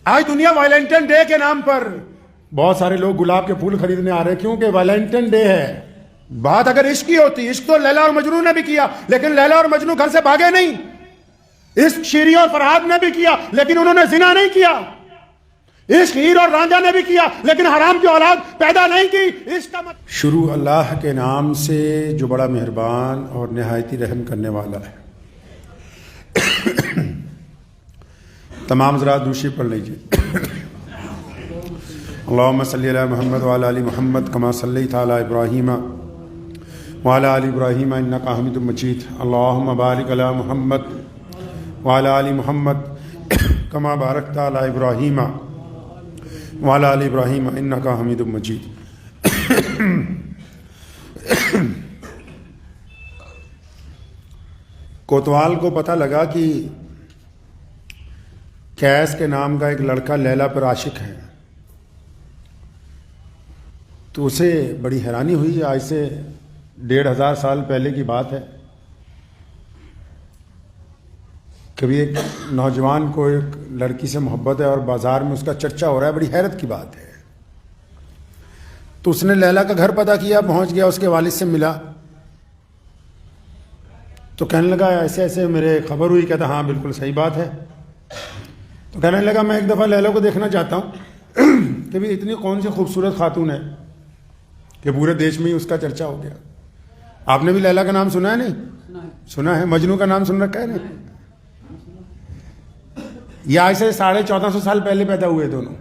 آج دنیا Valentine day کے نام پر بہت سارے لوگ گلاب کے پھول خریدنے آ رہے ہیں کیونکہ ویلنٹائن ڈے ہے. بات اگر عشق کی ہوتی، عشق تو لیلا اور مجنو نے بھی کیا، لیکن لیلا اور مجنو گھر سے بھاگے نہیں. عشق شیری اور فرحاد نے بھی کیا لیکن انہوں نے زنا نہیں کیا. عشق ہیر اور رانجھا نے بھی کیا لیکن حرام کی اولاد پیدا نہیں کی. عشق کا شروع اللہ کے نام سے جو بڑا مہربان اور نہایت رحم کرنے والا ہے. تمام حضرات دوشی پڑھ لیجیے. اللہم صلی علی محمد وعلی آل محمد کما صلیت علی ابراہیم وعلی آل ابراہیم انکا حمید مجید. اللہم بارک علی محمد وعلی آل محمد کما بارکت علی ابراہیم وعلی آل ابراہیم انکا حمید مجید. کوتوال کو پتہ لگا کہ کیس کے نام کا ایک لڑکا لیلا پر عاشق ہے، تو اسے بڑی حیرانی ہوئی. آج سے 1500 سال پہلے کی بات ہے. کبھی ایک نوجوان کو ایک لڑکی سے محبت ہے اور بازار میں اس کا چرچا ہو رہا ہے، بڑی حیرت کی بات ہے. تو اس نے لیلا کا گھر پتہ کیا، پہنچ گیا، اس کے والد سے ملا تو کہنے لگا ایسے ایسے میرے خبر ہوئی. کہتا ہاں بالکل صحیح بات ہے. تو کہنے لگا میں ایک دفعہ لیلا کو دیکھنا چاہتا ہوں کہ بھی اتنی کون سی خوبصورت خاتون ہے کہ پورے دیش میں ہی اس کا چرچا ہو گیا. آپ نے بھی لیلا کا نام سنا ہے؟ نہیں سنا ہے. مجنو کا نام سن رکھا ہے؟ نہیں. یہ آج سے 1450 سال پہلے پیدا ہوئے دونوں،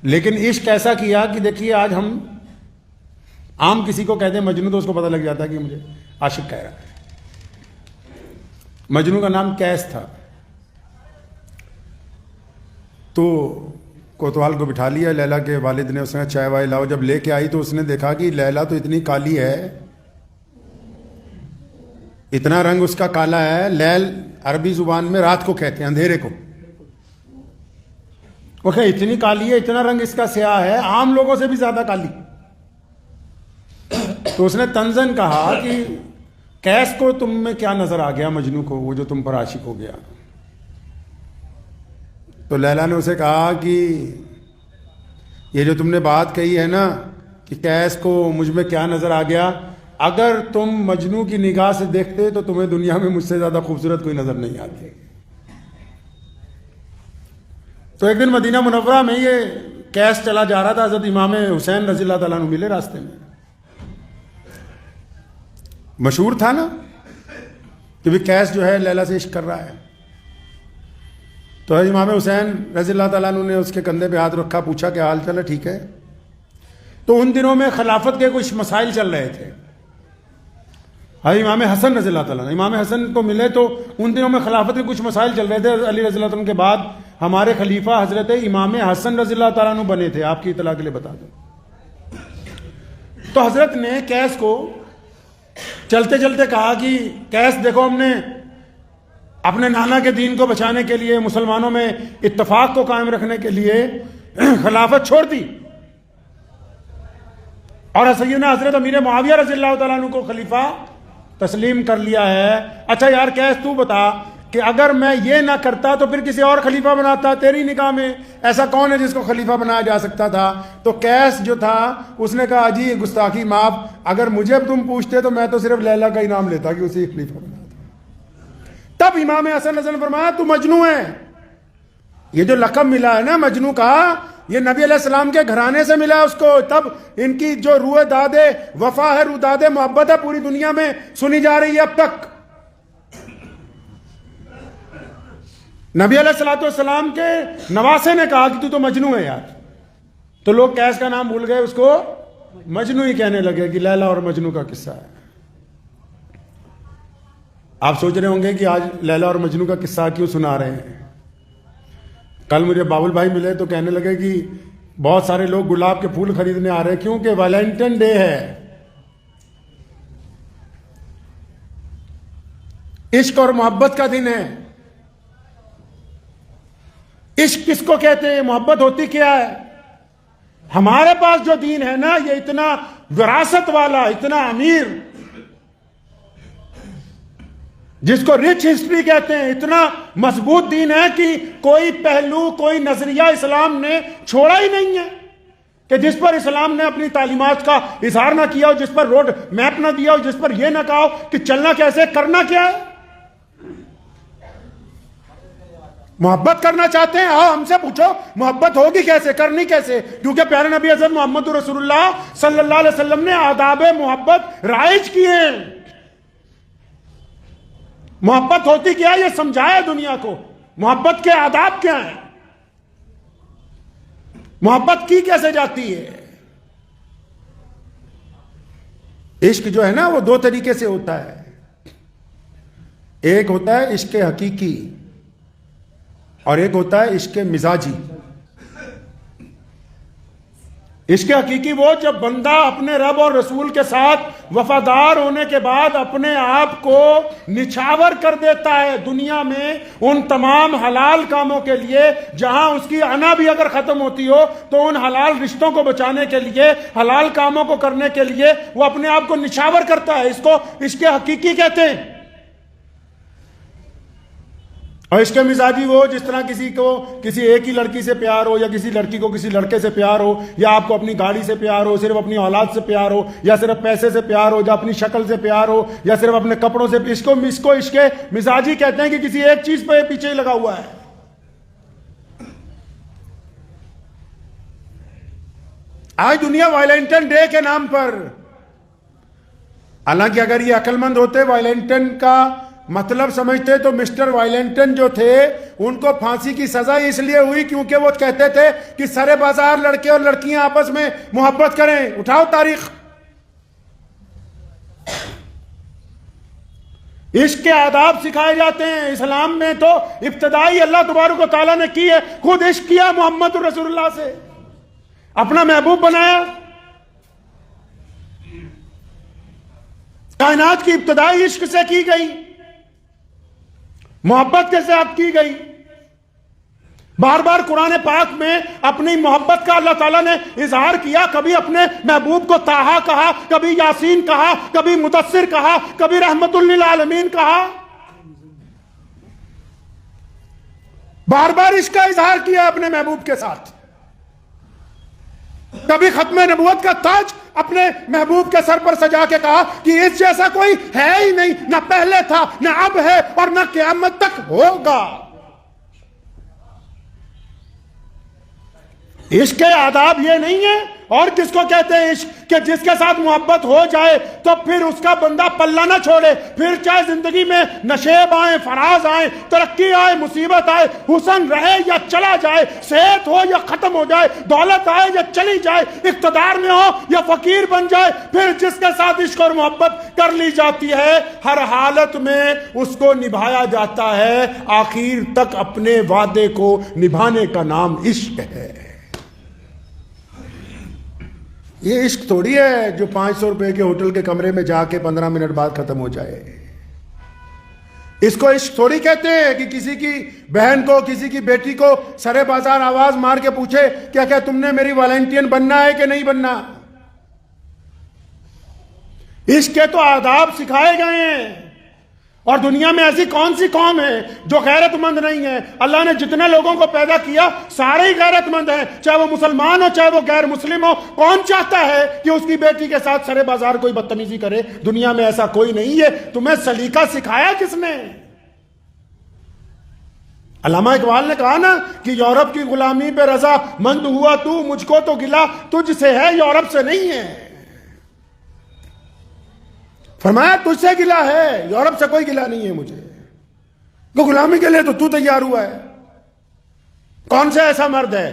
لیکن عشق ایسا کیا کہ دیکھیے آج ہم عام کسی کو کہتے ہیں مجنو تو اس کو پتہ لگ جاتا ہے کہ مجھے عاشق کہہ رہا ہے. مجنو کا نام کیس تھا. تو کوتوال کو بٹھا لیا. لیلا کے والد نے اس نے چائے وائے لاؤ. جب لے کے آئی تو اس نے دیکھا کہ لیلا تو اتنی کالی ہے، اتنا رنگ اس کا کالا ہے. لیل عربی زبان میں رات کو کہتے ہیں، اندھیرے کو. وہ کہ اتنی کالی ہے، اتنا رنگ اس کا سیاہ ہے، عام لوگوں سے بھی زیادہ کالی. تو اس نے تنزن کہا کہ کیس کو تم میں کیا نظر آ گیا مجنو کو، وہ جو تم پر عاشق ہو گیا؟ تو لیلا نے اسے کہا کہ یہ جو تم نے بات کہی ہے نا کہ کیس کو مجھ میں کیا نظر آ گیا، اگر تم مجنو کی نگاہ سے دیکھتے تو تمہیں دنیا میں مجھ سے زیادہ خوبصورت کوئی نظر نہیں آتی. تو ایک دن مدینہ منورہ میں یہ کیس چلا جا رہا تھا. حضرت امام حسین رضی اللہ تعالیٰ عنہ ملے راستے میں. مشہور تھا نا کہ بھی کیس جو ہے لیلا سے عشق کر رہا ہے. تو امام حسین رضی اللہ تعالیٰ عنہ نے اس کے کندھے پہ ہاتھ رکھا، پوچھا کہ حال چال ہے؟ ٹھیک ہے. تو ان دنوں میں خلافت کے کچھ مسائل چل رہے تھے. امام حسن رضی اللہ تعالیٰ عنہ امام حسن کو ملے تو ان دنوں میں خلافت کے کچھ مسائل چل رہے تھے. علی رضی اللہ تعالیٰ عنہ کے بعد ہمارے خلیفہ حضرت امام حسن رضی اللہ تعالیٰ عنہ بنے تھے. آپ کی اطلاع کے لیے بتا دوں. تو حضرت نے کیس کو چلتے چلتے کہا کہ کیس دیکھو، ہم نے اپنے نانا کے دین کو بچانے کے لیے، مسلمانوں میں اتفاق کو قائم رکھنے کے لیے خلافت چھوڑ دی اور سیدنا حضرت امیر معاویہ رضی اللہ تعالیٰ عنہ کو خلیفہ تسلیم کر لیا ہے. اچھا یار کیس تو بتا کہ اگر میں یہ نہ کرتا تو پھر کسی اور خلیفہ بناتا. تیری نگاہ میں ایسا کون ہے جس کو خلیفہ بنایا جا سکتا تھا؟ تو کیس جو تھا اس نے کہا جی گستاخی معاف، اگر مجھے تم پوچھتے تو میں تو صرف لیلا کا ہی نام لیتا کہ اسی خلیفہ بناتا. تب امام حسن رضی اللہ عنہ فرمایا تو مجنو ہے. یہ جو لقب ملا ہے نا مجنو کا، یہ نبی علیہ السلام کے گھرانے سے ملا اس کو. تب ان کی جو روح داد وفا ہے، روح داد محبت ہے، پوری دنیا میں سنی جا رہی ہے اب تک. نبی علیہ السلام کے نواسے نے کہا کہ تو مجنو ہے یار. تو لوگ کیس کا نام بھول گئے، اس کو مجنو ہی کہنے لگے کہ لیلا اور مجنو کا قصہ ہے. آپ سوچ رہے ہوں گے کہ آج لیلا اور مجنو کا قصہ کیوں سنا رہے ہیں. کل مجھے باول بھائی ملے تو کہنے لگے کہ بہت سارے لوگ گلاب کے پھول خریدنے آ رہے ہیں کیونکہ ویلنٹائن ڈے ہے. عشق اور محبت کا دن ہے. عشق کس کو کہتے ہیں؟ محبت ہوتی کیا ہے؟ ہمارے پاس جو دین ہے نا، یہ اتنا وراثت والا، اتنا امیر جس کو رچ ہسٹری کہتے ہیں. اتنا مضبوط دین ہے کہ کوئی پہلو کوئی نظریہ اسلام نے چھوڑا ہی نہیں ہے کہ جس پر اسلام نے اپنی تعلیمات کا اظہار نہ کیا ہو, جس پر روڈ میپ نہ دیا ہو, جس پر یہ نہ کہا ہو کہ چلنا کیسے, کرنا کیا ہے. محبت کرنا چاہتے ہیں, ہاں ہم سے پوچھو محبت ہوگی کیسے, کرنی کیسے, کیونکہ پیارے نبی حضرت محمد رسول اللہ صلی اللہ علیہ وسلم نے آداب محبت رائج کیے ہیں. محبت ہوتی کیا ہے یہ سمجھایا دنیا کو. محبت کے آداب کیا ہیں, محبت کی کیسے جاتی ہے. عشق جو ہے نا وہ دو طریقے سے ہوتا ہے. ایک ہوتا ہے عشق حقیقی اور ایک ہوتا ہے عشق مزاجی. عشق حقیقی وہ جب بندہ اپنے رب اور رسول کے ساتھ وفادار ہونے کے بعد اپنے آپ کو نچھاور کر دیتا ہے دنیا میں ان تمام حلال کاموں کے لیے, جہاں اس کی انا بھی اگر ختم ہوتی ہو تو ان حلال رشتوں کو بچانے کے لیے, حلال کاموں کو کرنے کے لیے وہ اپنے آپ کو نچھاور کرتا ہے. اس کو عشق حقیقی کہتے ہیں. اور عشق مزاجی وہ جس طرح کسی کو کسی ایک ہی لڑکی سے پیار ہو, یا کسی لڑکی کو کسی لڑکے سے پیار ہو, یا آپ کو اپنی گاڑی سے پیار ہو, صرف اپنی اولاد سے پیار ہو, یا صرف پیسے سے پیار ہو, یا اپنی شکل سے پیار ہو, یا صرف اپنے کپڑوں سے. اس کو عشق مزاجی کہتے ہیں کہ کسی ایک چیز پہ پیچھے ہی لگا ہوا ہے. آج دنیا وائلنٹن ڈے کے نام پر, حالانکہ اگر یہ عقل مند ہوتے وائلنٹن کا مطلب سمجھتے تو مسٹر وائلنٹن جو تھے ان کو پھانسی کی سزا اس لیے ہوئی کیونکہ وہ کہتے تھے کہ سرے بازار لڑکے اور لڑکیاں آپس میں محبت کریں. اٹھاؤ تاریخ. عشق کے آداب سکھائے جاتے ہیں اسلام میں. تو ابتدائی اللہ تبارک و تعالیٰ نے کی ہے, خود عشق کیا محمد رسول اللہ سے, اپنا محبوب بنایا. کائنات کی ابتدائی عشق سے کی گئی, محبت کے ساتھ کی گئی. بار بار قرآن پاک میں اپنی محبت کا اللہ تعالیٰ نے اظہار کیا. کبھی اپنے محبوب کو طٰہٰ کہا, کبھی یاسین کہا, کبھی مدثر کہا, کبھی رحمت للعالمین کہا. بار بار اس کا اظہار کیا اپنے محبوب کے ساتھ. کبھی ختم نبوت کا تاج اپنے محبوب کے سر پر سجا کے کہا کہ اس جیسا کوئی ہے ہی نہیں, نہ پہلے تھا, نہ اب ہے, اور نہ قیامت تک ہوگا. عشق کے آداب یہ نہیں ہے. اور کس کو کہتے ہیں عشق, کہ جس کے ساتھ محبت ہو جائے تو پھر اس کا بندہ پلہ نہ چھوڑے. پھر چاہے زندگی میں نشیب آئیں, فراز آئیں, ترقی آئے, مصیبت آئے, حسن رہے یا چلا جائے, صحت ہو یا ختم ہو جائے, دولت آئے یا چلی جائے, اقتدار میں ہو یا فقیر بن جائے, پھر جس کے ساتھ عشق اور محبت کر لی جاتی ہے ہر حالت میں اس کو نبھایا جاتا ہے. آخر تک اپنے وعدے کو نبھانے کا نام عشق ہے. یہ عشق تھوڑی ہے جو 500 روپے کے ہوٹل کے کمرے میں جا کے 15 منٹ بعد ختم ہو جائے. اس کو عشق تھوڑی کہتے ہیں کہ کسی کی بہن کو, کسی کی بیٹی کو سرے بازار آواز مار کے پوچھے کیا تم نے میری والنٹین بننا ہے کہ نہیں بننا. عشق کے تو آداب سکھائے گئے ہیں. اور دنیا میں ایسی کون سی قوم ہے جو غیرت مند نہیں ہے. اللہ نے جتنے لوگوں کو پیدا کیا سارے ہی غیرت مند ہیں, چاہے وہ مسلمان ہو چاہے وہ غیر مسلم ہو. کون چاہتا ہے کہ اس کی بیٹی کے ساتھ سرے بازار کوئی بدتمیزی کرے؟ دنیا میں ایسا کوئی نہیں ہے. تمہیں سلیقہ سکھایا کس نے؟ علامہ اقبال نے کہا نا کہ یورپ کی غلامی پہ رضا مند ہوا تو, مجھ کو تو گلہ تجھ سے ہے یورپ سے نہیں ہے. فرمایا تجھ سے گلہ ہے, یورپ سے کوئی گلہ نہیں ہے مجھے. تو غلامی کے لیے تو تیار ہوا ہے. کون سا ایسا مرد ہے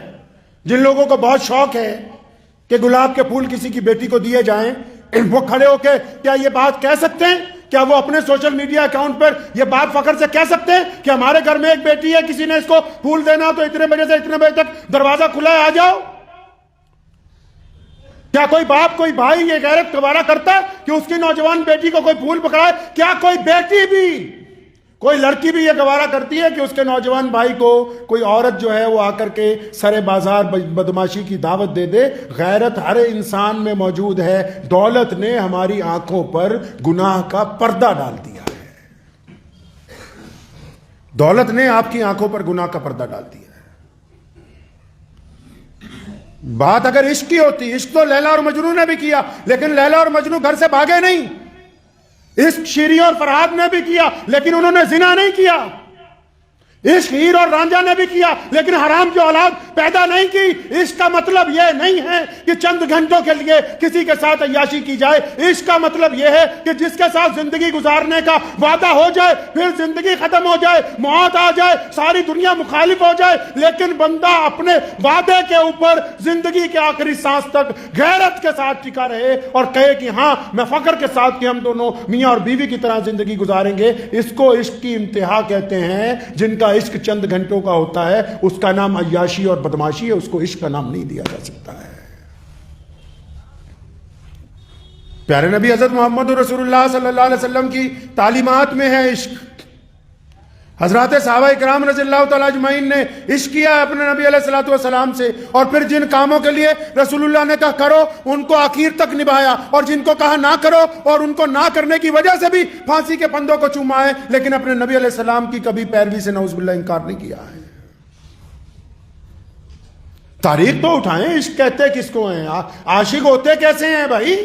جن لوگوں کو بہت شوق ہے کہ گلاب کے پھول کسی کی بیٹی کو دیے جائیں, وہ کھڑے ہو کے کیا یہ بات کہہ سکتے ہیں؟ کیا وہ اپنے سوشل میڈیا اکاؤنٹ پر یہ بات فخر سے کہہ سکتے ہیں کہ ہمارے گھر میں ایک بیٹی ہے, کسی نے اس کو پھول دینا تو اتنے بجے سے اتنے بجے تک دروازہ کھلا ہے, آ جاؤ؟ کیا کوئی باپ کوئی بھائی یہ غیرت گوارا کرتا ہے کہ اس کی نوجوان بیٹی کو کوئی پھول پکڑائے؟ کیا کوئی بیٹی بھی, کوئی لڑکی بھی یہ گوارا کرتی ہے کہ اس کے نوجوان بھائی کو کوئی عورت جو ہے وہ آ کر کے سرے بازار بدماشی کی دعوت دے دے؟ غیرت ہر انسان میں موجود ہے. دولت نے ہماری آنکھوں پر گناہ کا پردہ ڈال دیا ہے. دولت نے آپ کی آنکھوں پر گناہ کا پردہ ڈال دیا ہے. بات اگر عشق کی ہوتی، عشق تو لیلا اور مجنو نے بھی کیا، لیکن لیلا اور مجنو گھر سے بھاگے نہیں. عشق شیری اور فرحاد نے بھی کیا، لیکن انہوں نے زنا نہیں کیا. عشق ہیر اور رانجھا نے بھی کیا، لیکن حرام کی اولاد پیدا نہیں کی. عشق کا مطلب یہ نہیں ہے کہ چند گھنٹوں کے لیے کسی کے ساتھ عیاشی کی جائے. عشق کا مطلب یہ ہے کہ جس کے ساتھ زندگی گزارنے کا وعدہ ہو جائے، پھر زندگی ختم ہو جائے، موت آ جائے، ساری دنیا مخالف ہو جائے، لیکن بندہ اپنے وعدے کے اوپر زندگی کے آخری سانس تک غیرت کے ساتھ ٹکا رہے اور کہے کہ ہاں میں فخر کے ساتھ کہ ہم دونوں میاں اور بیوی کی طرح زندگی گزاریں گے. اس کو عشق کی انتہا کہتے ہیں. جن کا عشق چند گھنٹوں کا ہوتا ہے اس کا نام عیاشی اور بدماشی ہے، اس کو عشق کا نام نہیں دیا جا سکتا ہے. پیارے نبی حضرت محمد رسول اللہ صلی اللہ علیہ وسلم کی تعلیمات میں ہے عشق. حضرات صحابہ اکرام رضی اللہ تعالیٰ اجمعین نے عشق کیا ہے اپنے نبی علیہ الصلوۃ والسلام سے، اور پھر جن کاموں کے لیے رسول اللہ نے کہا کرو ان کو آخر تک نبھایا، اور جن کو کہا نہ کرو اور ان کو نہ کرنے کی وجہ سے بھی پھانسی کے پھندوں کو چوما ہے، لیکن اپنے نبی علیہ السلام کی کبھی پیروی سے نعوذ باللہ انکار نہیں کیا ہے. تاریخ تو اٹھائیں. عشق کہتے کس کو ہیں؟ عاشق ہوتے کیسے ہیں بھائی؟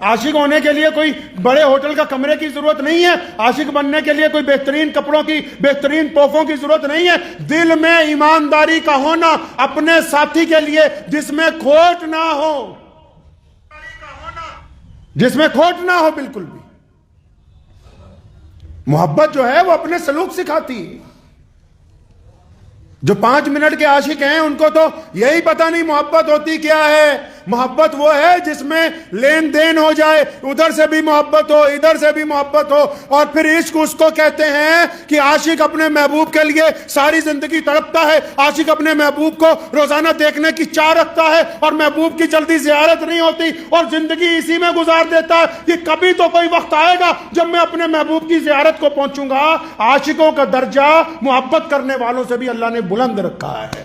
عاشق ہونے کے لیے کوئی بڑے ہوٹل کا کمرے کی ضرورت نہیں ہے. عاشق بننے کے لیے کوئی بہترین کپڑوں کی، بہترین تحفوں کی ضرورت نہیں ہے. دل میں ایمانداری کا ہونا اپنے ساتھی کے لیے، جس میں کھوٹ نہ ہو، جس میں کھوٹ نہ ہو بالکل بھی. محبت جو ہے وہ اپنے سلوک سکھاتی ہے. جو 5 منٹ کے عاشق ہیں ان کو تو یہی پتہ نہیں محبت ہوتی کیا ہے. محبت وہ ہے جس میں لین دین ہو جائے، ادھر سے بھی محبت ہو، ادھر سے بھی محبت ہو. اور پھر عشق اس کو کہتے ہیں کہ عاشق اپنے محبوب کے لیے ساری زندگی تڑپتا ہے. عاشق اپنے محبوب کو روزانہ دیکھنے کی چاہ رکھتا ہے، اور محبوب کی جلدی زیارت نہیں ہوتی، اور زندگی اسی میں گزار دیتا ہے کہ کبھی تو کوئی وقت آئے گا جب میں اپنے محبوب کی زیارت کو پہنچوں گا. عاشقوں کا درجہ محبت کرنے والوں سے بھی اللہ نے بلند رکھا ہے،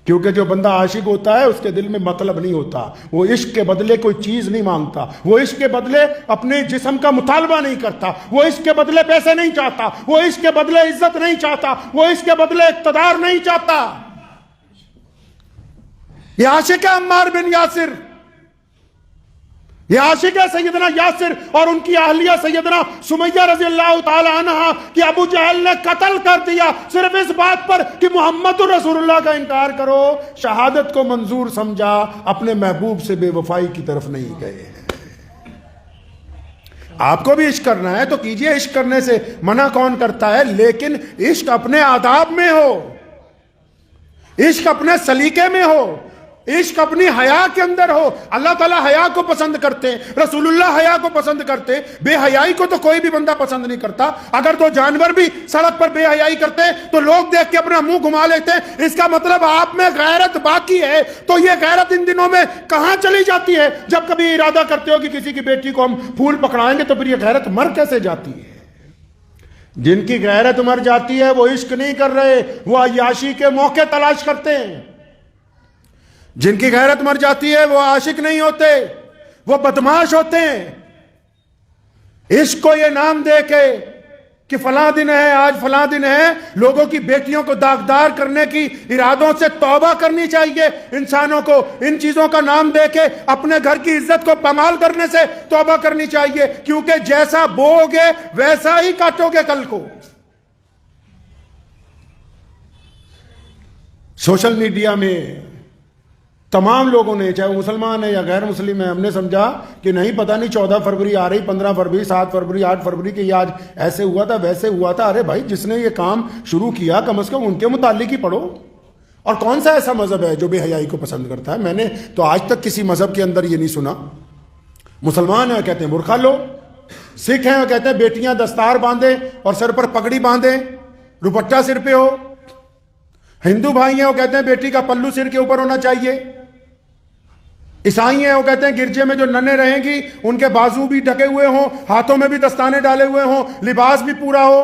کیونکہ جو بندہ عاشق ہوتا ہے اس کے دل میں مطلب نہیں ہوتا. وہ عشق کے بدلے کوئی چیز نہیں مانگتا، وہ عشق کے بدلے اپنے جسم کا مطالبہ نہیں کرتا، وہ عشق کے بدلے پیسے نہیں چاہتا، وہ عشق کے بدلے عزت نہیں چاہتا، وہ عشق کے بدلے اقتدار نہیں چاہتا. یہ عاشق ہے عمار بن یاسر، یہ عاشق ہے سیدنا یاسر اور ان کی اہلیہ سیدنا سمیہ رضی اللہ تعالی عنہ کہ ابو جہل نے قتل کر دیا صرف اس بات پر کہ محمد رسول اللہ کا انکار کرو. شہادت کو منظور سمجھا، اپنے محبوب سے بے وفائی کی طرف نہیں گئے. آپ کو بھی عشق کرنا ہے تو کیجئے، عشق کرنے سے منع کون کرتا ہے؟ لیکن عشق اپنے آداب میں ہو، عشق اپنے سلیقے میں ہو، عشق اپنی حیا کے اندر ہو. اللہ تعالیٰ حیا کو پسند کرتے ہیں، رسول اللہ حیا کو پسند کرتے. بے حیائی کو تو کوئی بھی بندہ پسند نہیں کرتا. اگر تو جانور بھی سڑک پر بے حیائی کرتے تو لوگ دیکھ کے اپنا منہ گھما لیتے. اس کا مطلب آپ میں غیرت باقی ہے. تو یہ غیرت ان دنوں میں کہاں چلی جاتی ہے؟ جب کبھی ارادہ کرتے ہو کہ کسی کی بیٹی کو ہم پھول پکڑائیں گے تو پھر یہ غیرت مر کیسے جاتی ہے؟ جن کی غیرت مر جاتی ہے وہ عشق نہیں کر رہے، وہ عیاشی کے موقع تلاش کرتے ہیں. جن کی غیرت مر جاتی ہے وہ عاشق نہیں ہوتے، وہ بدماش ہوتے ہیں. عشق کو یہ نام دے کے کہ فلاں دن ہے، آج فلاں دن ہے، لوگوں کی بیٹیوں کو داغدار کرنے کی ارادوں سے توبہ کرنی چاہیے. انسانوں کو ان چیزوں کا نام دے کے اپنے گھر کی عزت کو پامال کرنے سے توبہ کرنی چاہیے، کیونکہ جیسا بوؤ گے ویسا ہی کاٹو گے کل کو. سوشل میڈیا میں تمام لوگوں نے، چاہے وہ مسلمان ہے یا غیر مسلم ہے، ہم نے سمجھا کہ نہیں پتہ نہیں 14 فروری آ رہی، 15 فروری، 7 فروری، 8 فروری کہ یہ آج ایسے ہوا تھا ویسے ہوا تھا. ارے بھائی جس نے یہ کام شروع کیا کم از کم ان کے متعلق ہی پڑھو. اور کون سا ایسا مذہب ہے جو بے حیائی کو پسند کرتا ہے؟ میں نے تو آج تک کسی مذہب کے اندر یہ نہیں سنا. مسلمان ہیں کہتے ہیں برقع لو، سکھ ہیں کہتے ہیں بیٹیاں دستار باندھیں اور سر پر پگڑی باندھیں، دوپٹہ سر پہ ہو. ہندو بھائی ہیں وہ کہتے ہیں بیٹی کا پلو سر کے اوپر ہونا چاہیے. عیسائی ہیں وہ کہتے ہیں گرجے میں جو ننیں رہیں گی ان کے بازو بھی ڈھکے ہوئے ہوں، ہاتھوں میں بھی دستانے ڈالے ہوئے ہوں، لباس بھی پورا ہو.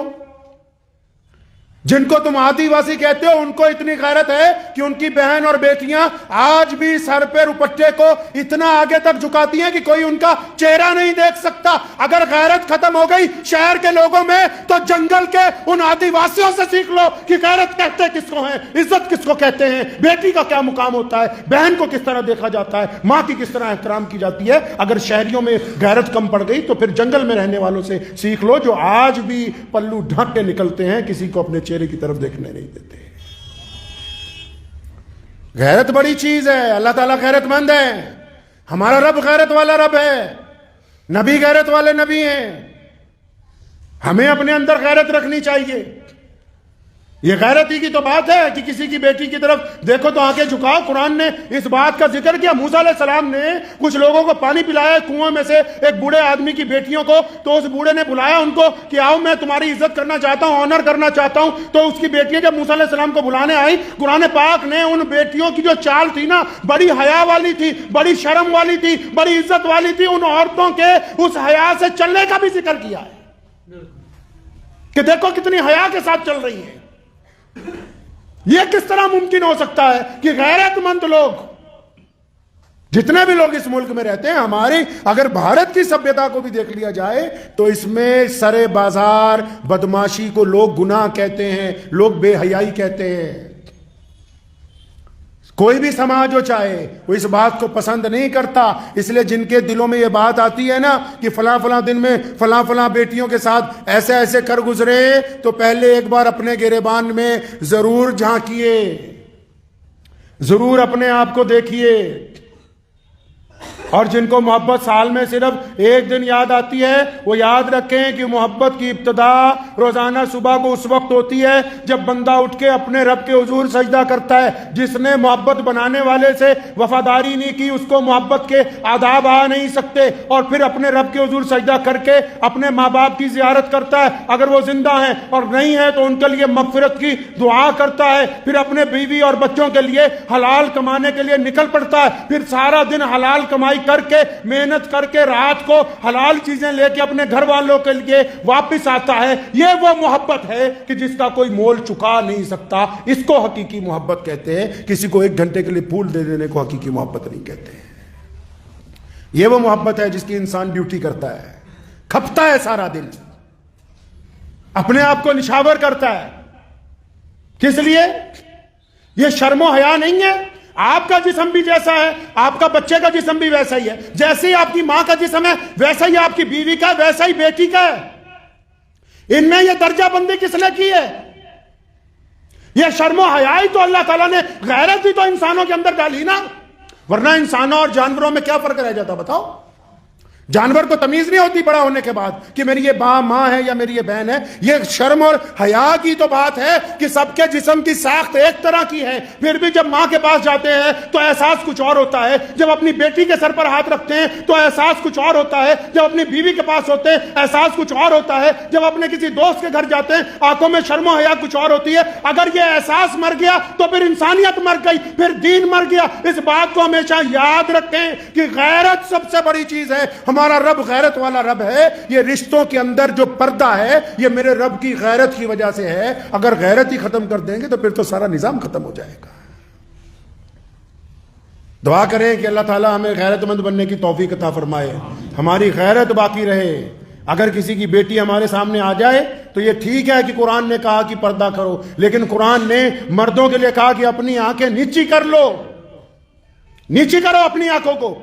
جن کو تم آدیواسی کہتے ہو ان کو اتنی غیرت ہے کہ ان کی بہن اور بیٹیاں آج بھی سر پہ روپٹے کو اتنا آگے تک جھکاتی ہیں کہ کوئی ان کا چہرہ نہیں دیکھ سکتا۔ اگر غیرت ختم ہو گئی شہر کے لوگوں میں تو جنگل کے ان آدیواسیوں سے سیکھ لو کہ غیرت کہتے کس کو ہیں، عزت کس کو کہتے ہیں، بیٹی کا کیا مقام ہوتا ہے، بہن کو کس طرح دیکھا جاتا ہے، ماں کی کس طرح احترام کی جاتی ہے۔ اگر شہریوں میں غیرت کم پڑ گئی تو پھر جنگل میں رہنے والوں سے سیکھ لو جو آج بھی پلو ڈھک کے نکلتے ہیں، کسی کو اپنے چہرے کی طرف دیکھنے نہیں دیتے۔ غیرت بڑی چیز ہے، اللہ تعالیٰ غیرت مند ہے، ہمارا رب غیرت والا رب ہے، نبی غیرت والے نبی ہیں، ہمیں اپنے اندر غیرت رکھنی چاہیے۔ یہ غیرت ہی کی تو بات ہے کہ کسی کی بیٹی کی طرف دیکھو تو آنکھیں جھکاؤ۔ قرآن نے اس بات کا ذکر کیا، موسیٰ علیہ السلام نے کچھ لوگوں کو پانی پلایا کنویں میں سے ایک بوڑھے آدمی کی بیٹیوں کو، تو اس بوڑھے نے بلایا ان کو کہ آؤ میں تمہاری عزت کرنا چاہتا ہوں، آنر کرنا چاہتا ہوں۔ تو اس کی بیٹیاں جب موسیٰ علیہ السلام کو بلانے آئی، قرآن پاک نے ان بیٹیوں کی جو چال تھی نا بڑی حیا والی تھی، بڑی شرم والی تھی، بڑی عزت والی تھی، ان عورتوں کے اس حیا سے چلنے کا بھی ذکر کیا ہے کہ دیکھو کتنی حیا کے ساتھ چل رہی ہیں۔ یہ کس طرح ممکن ہو سکتا ہے کہ غیرت مند لوگ، جتنے بھی لوگ اس ملک میں رہتے ہیں، ہماری اگر بھارت کی سبھیتا کو بھی دیکھ لیا جائے تو اس میں سرے بازار بدماشی کو لوگ گناہ کہتے ہیں، لوگ بے حیائی کہتے ہیں۔ کوئی بھی سماج ہو چاہے وہ اس بات کو پسند نہیں کرتا، اس لیے جن کے دلوں میں یہ بات آتی ہے نا کہ فلاں فلاں دن میں فلاں فلاں بیٹیوں کے ساتھ ایسے ایسے کر گزرے، تو پہلے ایک بار اپنے گریبان میں ضرور جھانکیے، ضرور اپنے آپ کو دیکھیے۔ اور جن کو محبت سال میں صرف ایک دن یاد آتی ہے وہ یاد رکھیں کہ محبت کی ابتدا روزانہ صبح کو اس وقت ہوتی ہے جب بندہ اٹھ کے اپنے رب کے حضور سجدہ کرتا ہے۔ جس نے محبت بنانے والے سے وفاداری نہیں کی اس کو محبت کے آداب آ نہیں سکتے۔ اور پھر اپنے رب کے حضور سجدہ کر کے اپنے ماں باپ کی زیارت کرتا ہے، اگر وہ زندہ ہیں، اور نہیں ہے تو ان کے لیے مغفرت کی دعا کرتا ہے۔ پھر اپنے بیوی اور بچوں کے لیے حلال کمانے کے لیے نکل پڑتا ہے، پھر سارا دن حلال کمائی کر کے محنت کر کے رات کو حلال چیزیں لے کے اپنے گھر والوں کے لیے واپس آتا ہے۔ یہ وہ محبت ہے کہ جس کا کوئی مول چکا نہیں سکتا، اس کو حقیقی محبت کہتے ہیں۔ کسی کو ایک گھنٹے کے لیے پھول دے دینے کو حقیقی محبت نہیں کہتے ہیں۔ یہ وہ محبت ہے جس کی انسان ڈیوٹی کرتا ہے، کھپتا ہے سارا دن، اپنے آپ کو نشاور کرتا ہے۔ کس لیے؟ یہ شرم و حیا نہیں ہے۔ آپ کا جسم بھی جیسا ہے، آپ کا بچے کا جسم بھی ویسا ہی ہے۔ جیسے ہی آپ کی ماں کا جسم ہے ویسا ہی آپ کی بیوی کا، ویسا ہی بیٹی کا ہے۔ ان میں یہ درجہ بندی کس نے کی ہے؟ یہ شرم و حیا ہی تو اللہ تعالیٰ نے، غیرت ہی تو انسانوں کے اندر ڈالی نا، ورنہ انسانوں اور جانوروں میں کیا فرق رہ جاتا بتاؤ؟ جانور کو تمیز نہیں ہوتی بڑا ہونے کے بعد کہ میری یہ ماں ہے یا میری یہ بہن ہے۔ یہ شرم اور حیا کی تو بات ہے کہ سب کے جسم کی ساخت ایک طرح کی ہے، پھر بھی جب ماں کے پاس جاتے ہیں تو احساس کچھ اور ہوتا ہے، جب اپنی بیٹی کے سر پر ہاتھ رکھتے ہیں تو احساس کچھ اور ہوتا ہے، جب اپنی بیوی کے پاس ہوتے ہیں احساس کچھ اور ہوتا ہے، جب اپنے کسی دوست کے گھر جاتے ہیں آنکھوں میں شرم و حیا کچھ اور ہوتی ہے۔ اگر یہ احساس مر گیا تو پھر انسانیت مر گئی، پھر دین مر گیا۔ اس بات کو ہمیشہ یاد رکھیں کہ غیرت سب سے بڑی چیز ہے۔ ہمارا رب غیرت والا رب ہے۔ یہ رشتوں کے اندر جو پردہ ہے یہ میرے رب کی غیرت کی وجہ سے ہے۔ اگر غیرت ہی ختم کر دیں گے تو پھر تو سارا نظام ختم ہو جائے گا۔ دعا کریں کہ اللہ تعالیٰ ہمیں غیرت مند بننے کی توفیق عطا فرمائے، ہماری غیرت باقی رہے۔ اگر کسی کی بیٹی ہمارے سامنے آ جائے تو یہ ٹھیک ہے کہ قرآن نے کہا کہ پردہ کرو، لیکن قرآن نے مردوں کے لیے کہا کہ اپنی آنکھیں نیچی کر لو، نیچی کرو اپنی آنکھوں کو۔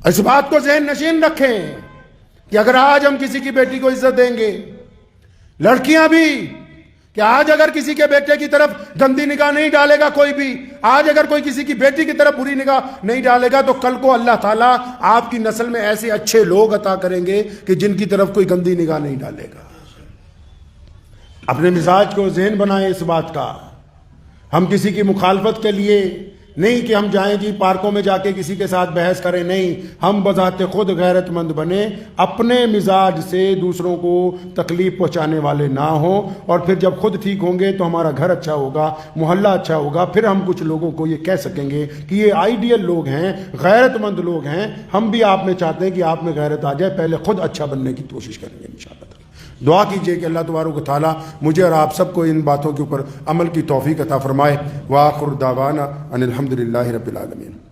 اس بات کو ذہن نشین رکھیں کہ اگر آج ہم کسی کی بیٹی کو عزت دیں گے، لڑکیاں بھی، کہ آج اگر کسی کے بیٹے کی طرف گندی نگاہ نہیں ڈالے گا کوئی بھی، آج اگر کوئی کسی کی بیٹی کی طرف بری نگاہ نہیں ڈالے گا تو کل کو اللہ تعالیٰ آپ کی نسل میں ایسے اچھے لوگ عطا کریں گے کہ جن کی طرف کوئی گندی نگاہ نہیں ڈالے گا۔ اپنے مزاج کو ذہن بنائیں اس بات کا۔ ہم کسی کی مخالفت کے لیے نہیں کہ ہم جائیں جی پارکوں میں جا کے کسی کے ساتھ بحث کریں، نہیں، ہم بذات خود غیرت مند بنیں، اپنے مزاج سے دوسروں کو تکلیف پہنچانے والے نہ ہوں، اور پھر جب خود ٹھیک ہوں گے تو ہمارا گھر اچھا ہوگا، محلہ اچھا ہوگا، پھر ہم کچھ لوگوں کو یہ کہہ سکیں گے کہ یہ آئیڈیل لوگ ہیں، غیرت مند لوگ ہیں۔ ہم بھی آپ میں چاہتے ہیں کہ آپ میں غیرت آ جائے، پہلے خود اچھا بننے کی کوشش کریں گے انشاءاللہ۔ دعا کیجئے کہ اللہ تبارک و تعالیٰ مجھے اور آپ سب کو ان باتوں کے اوپر عمل کی توفیق عطا فرمائے۔ وآخر دعوانا ان الحمد للہ رب العالمین۔